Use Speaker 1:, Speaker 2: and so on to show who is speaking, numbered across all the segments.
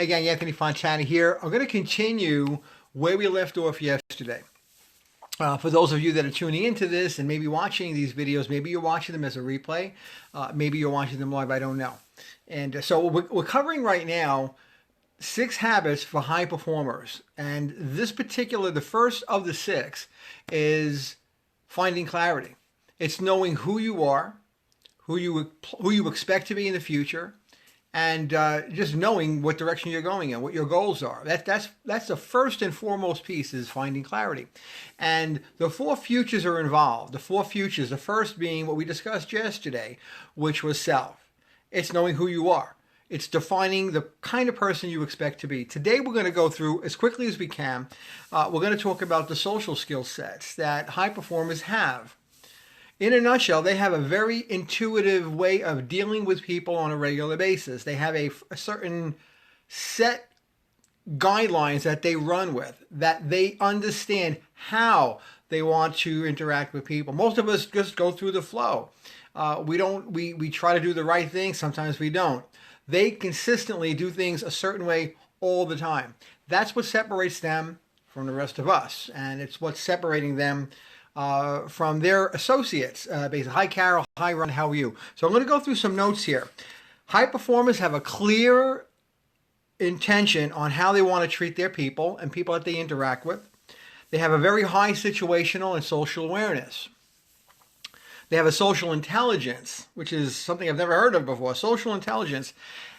Speaker 1: Hey gang, Anthony Fontana here. I'm going to continue where we left off yesterday. For those of you that are tuning into this and maybe watching these videos, maybe you're watching them as a replay, maybe you're watching them live, I don't know. And so we're covering right now 6 habits for high performers. And this particular, the first of the 6 is finding clarity. It's knowing who you are, who you expect to be in the future, and just knowing what direction you're going in, what your goals are. That's the first and foremost piece, is finding clarity. And the 4 futures are involved. The 4 futures, the first being what we discussed yesterday, which was self. It's knowing who you are. It's defining the kind of person you expect to be. Today we're going to go through, as quickly as we can, we're going to talk about the social skill sets that high performers have. In a nutshell, they have a very intuitive way of dealing with people on a regular basis. They have a certain set guidelines that they run with, that they understand how they want to interact with people. Most of us just go through the flow. We try to do the right thing. Sometimes we don't. They consistently do things a certain way all the time. That's what separates them from the rest of us. And it's what's separating them from their associates. Basically, hi Carol, hi Ron, how are you? So I'm going to go through some notes here. High performers have a clear intention on how they want to treat their people and people that they interact with. They have a very high situational and social awareness. They have a social intelligence, which is something I've never heard of before. Social intelligence,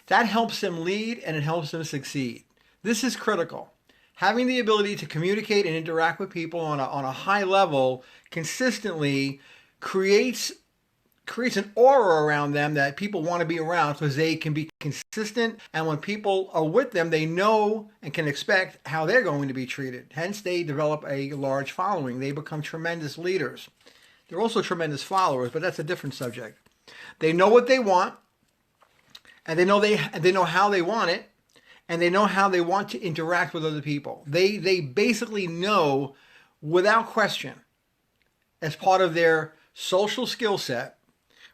Speaker 1: that helps them lead and it helps them succeed. This is critical. Having the ability to communicate and interact with people on a high level consistently creates an aura around them that people want to be around, because they can be consistent, and when people are with them, they know and can expect how they're going to be treated. Hence, they develop a large following. They become tremendous leaders. They're also tremendous followers, but that's a different subject. They know what they want, and they know how they want it, and they know how they want to interact with other people. They basically know without question, as part of their social skill set,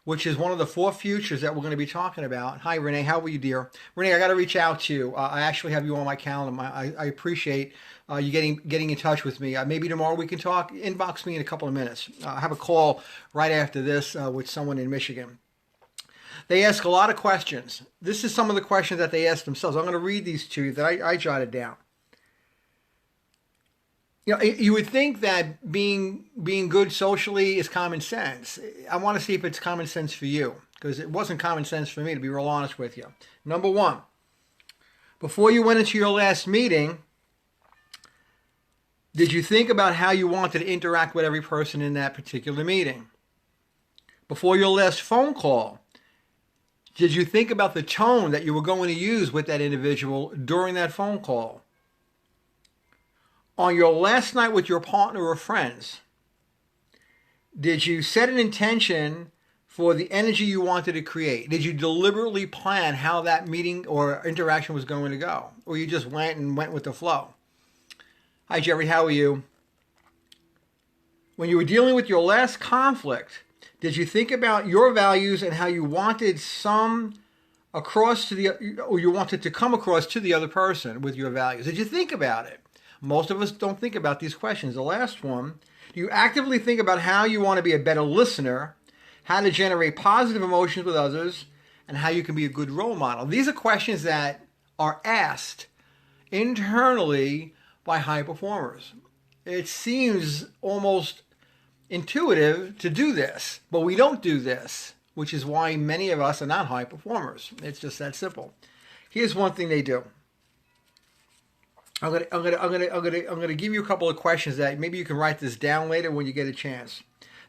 Speaker 1: which is one of the 4 futures that we're going to be talking about. Hi, Renee. How are you, dear? Renee, I got to reach out to you. I actually have you on my calendar. I appreciate you getting in touch with me. Maybe tomorrow we can talk. Inbox me in a couple of minutes. I have a call right after this with someone in Michigan. They ask a lot of questions. This is some of the questions that they ask themselves. I'm going to read these to you that I jotted down. You know, you would think that being good socially is common sense. I want to see if it's common sense for you, because it wasn't common sense for me, to be real honest with you. Number 1, before you went into your last meeting, did you think about how you wanted to interact with every person in that particular meeting? Before your last phone call, did you think about the tone that you were going to use with that individual during that phone call? On your last night with your partner or friends, did you set an intention for the energy you wanted to create? Did you deliberately plan how that meeting or interaction was going to go? Or you just went with the flow? Hi, Jerry. How are you? When you were dealing with your last conflict, did you think about your values and how you wanted or you wanted to come across to the other person with your values? Did you think about it? Most of us don't think about these questions. The last one, do you actively think about how you want to be a better listener, how to generate positive emotions with others, and how you can be a good role model? These are questions that are asked internally by high performers. It seems almost intuitive to do this, but we don't do this, which is why many of us are not high performers. It's just that simple. Here's one thing they do. I'm gonna give you a couple of questions that maybe you can write this down later when you get a chance.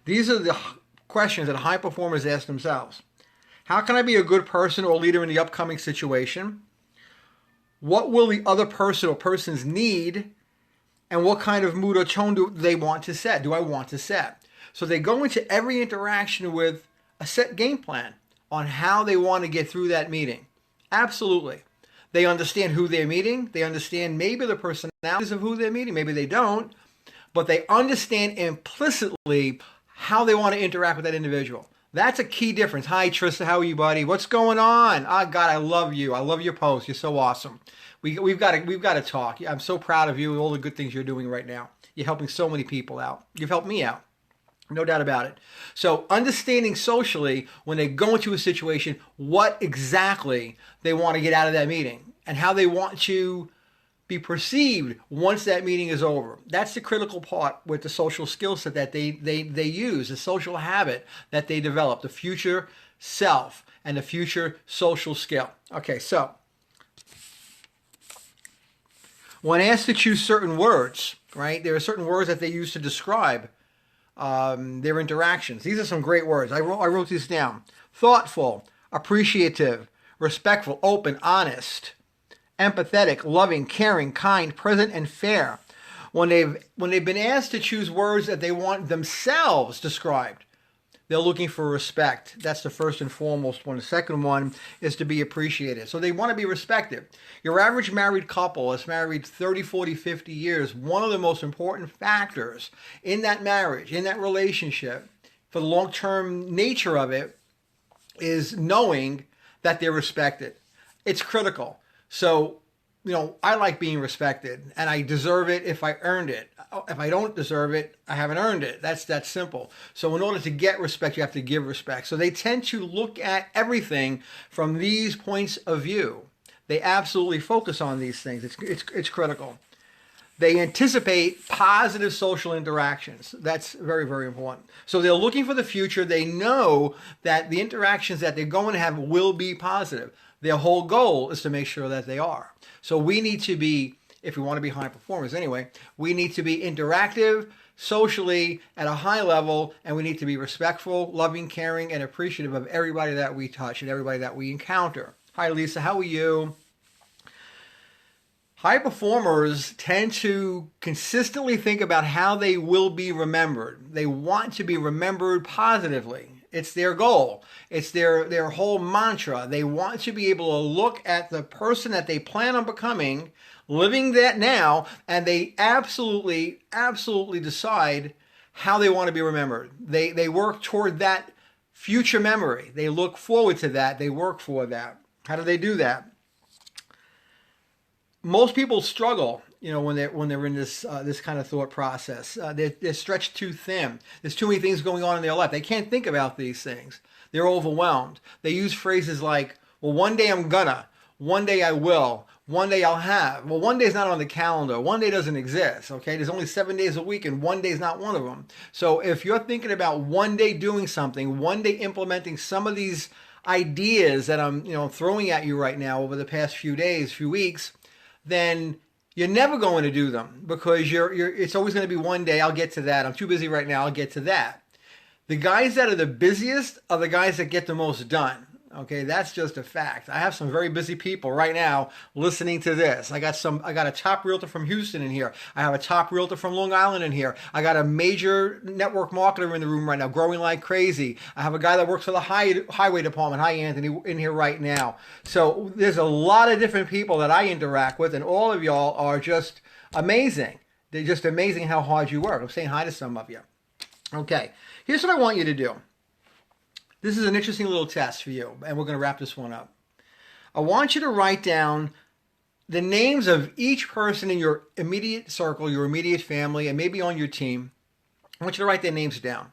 Speaker 1: These are the questions that high performers ask themselves. How can I be a good person or leader in the upcoming situation? What will the other person or persons need? And what kind of mood or tone do they want to set? Do I want to set? So they go into every interaction with a set game plan on how they want to get through that meeting. Absolutely. They understand who they're meeting. They understand maybe the personalities of who they're meeting. Maybe they don't. But they understand implicitly how they want to interact with that individual. That's a key difference. Hi, Trista. How are you, buddy? What's going on? Oh, God, I love you. I love your post. You're so awesome. We've got to talk. I'm so proud of you and all the good things you're doing right now. You're helping so many people out. You've helped me out. No doubt about it. So understanding socially when they go into a situation, what exactly they want to get out of that meeting and how they want to be perceived once that meeting is over. That's the critical part with the social skill set that they use, the social habit that they develop, the future self and the future social skill. Okay, so when asked to choose certain words, right, there are certain words that they use to describe their interactions. These are some great words. I wrote these down. Thoughtful, appreciative, respectful, open, honest, empathetic, loving, caring, kind, present, and fair. When they've been asked to choose words that they want themselves described, they're looking for respect. That's the first and foremost one. The second one is to be appreciated. So they want to be respected. Your average married couple is married 30, 40, 50 years. One of the most important factors in that marriage, in that relationship, for the long-term nature of it, is knowing that they're respected. It's critical. So, I like being respected, and I deserve it if I earned it. If I don't deserve it, I haven't earned it. That's that simple. So in order to get respect, you have to give respect. So they tend to look at everything from these points of view. They absolutely focus on these things. It's critical. They anticipate positive social interactions. That's very, very important. So they're looking for the future. They know that the interactions that they're going to have will be positive. Their whole goal is to make sure that they are. So we need to be, if we want to be high performers anyway, we need to be interactive, socially, at a high level, and we need to be respectful, loving, caring, and appreciative of everybody that we touch and everybody that we encounter. Hi, Lisa. How are you? High performers tend to consistently think about how they will be remembered. They want to be remembered positively. It's their goal. It's their whole mantra. They want to be able to look at the person that they plan on becoming, living that now, and they absolutely, absolutely decide how they want to be remembered. They work toward that future memory. They look forward to that. They work for that. How do they do that? Most people struggle, when they're in this kind of thought process. They're stretched too thin. There's too many things going on in their life. They can't think about these things. They're overwhelmed. They use phrases like, well, one day I'm gonna, one day I will, one day I'll have. Well, one day is not on the calendar. One day doesn't exist, okay? There's only 7 days a week, and one day is not one of them. So if you're thinking about one day doing something, one day implementing some of these ideas that I'm throwing at you right now over the past few days, few weeks, then you're never going to do them because it's always going to be one day, I'll get to that. I'm too busy right now, I'll get to that. The guys that are the busiest are the guys that get the most done. Okay, that's just a fact. I have some very busy people right now listening to this. I got a top realtor from Houston in here. I have a top realtor from Long Island in here. I got a major network marketer in the room right now, growing like crazy. I have a guy that works for the highway department. Hi, Anthony, in here right now. So there's a lot of different people that I interact with, and all of y'all are just amazing. They're just amazing how hard you work. I'm saying hi to some of you. Okay, here's what I want you to do. This is an interesting little test for you, and we're going to wrap this one up. I want you to write down the names of each person in your immediate circle, your immediate family, and maybe on your team. I want you to write their names down.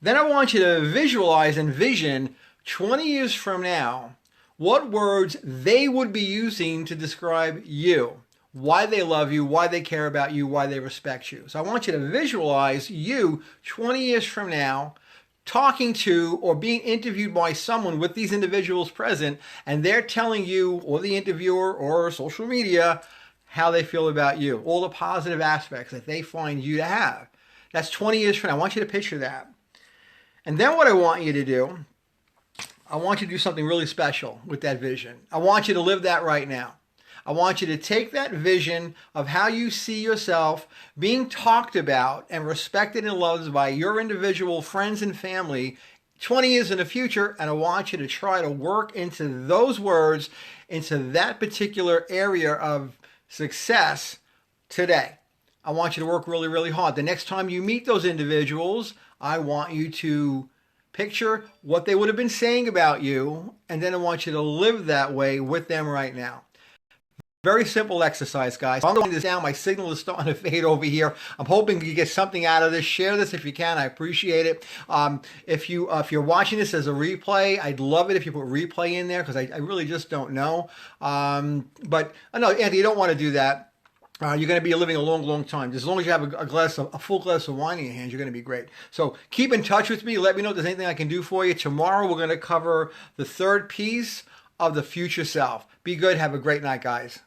Speaker 1: Then I want you to visualize and envision 20 years from now what words they would be using to describe you, why they love you, why they care about you, why they respect you. So I want you to visualize you 20 years from now talking to or being interviewed by someone with these individuals present, and they're telling you or the interviewer or social media how they feel about you, all the positive aspects that they find you to have. That's 20 years from now. I want you to picture that. And then what I want you to do, I want you to do something really special with that vision. I want you to live that right now. I want you to take that vision of how you see yourself being talked about and respected and loved by your individual friends and family 20 years in the future, and I want you to try to work into those words, into that particular area of success today. I want you to work really, really hard. The next time you meet those individuals, I want you to Picture what they would have been saying about you, and then I want you to live that way with them right now. Very simple exercise, guys. I'm going this down. My signal is starting to fade over here. I'm hoping you get something out of this. Share this if you can. I appreciate it. If you're watching this as a replay, I'd love it if you put replay in there because I really just don't know. But no, Anthony, you don't want to do that. You're going to be living a long, long time. As long as you have a full glass of wine in your hands, you're going to be great. So keep in touch with me. Let me know if there's anything I can do for you. Tomorrow, we're going to cover the third piece of the future self. Be good. Have a great night, guys.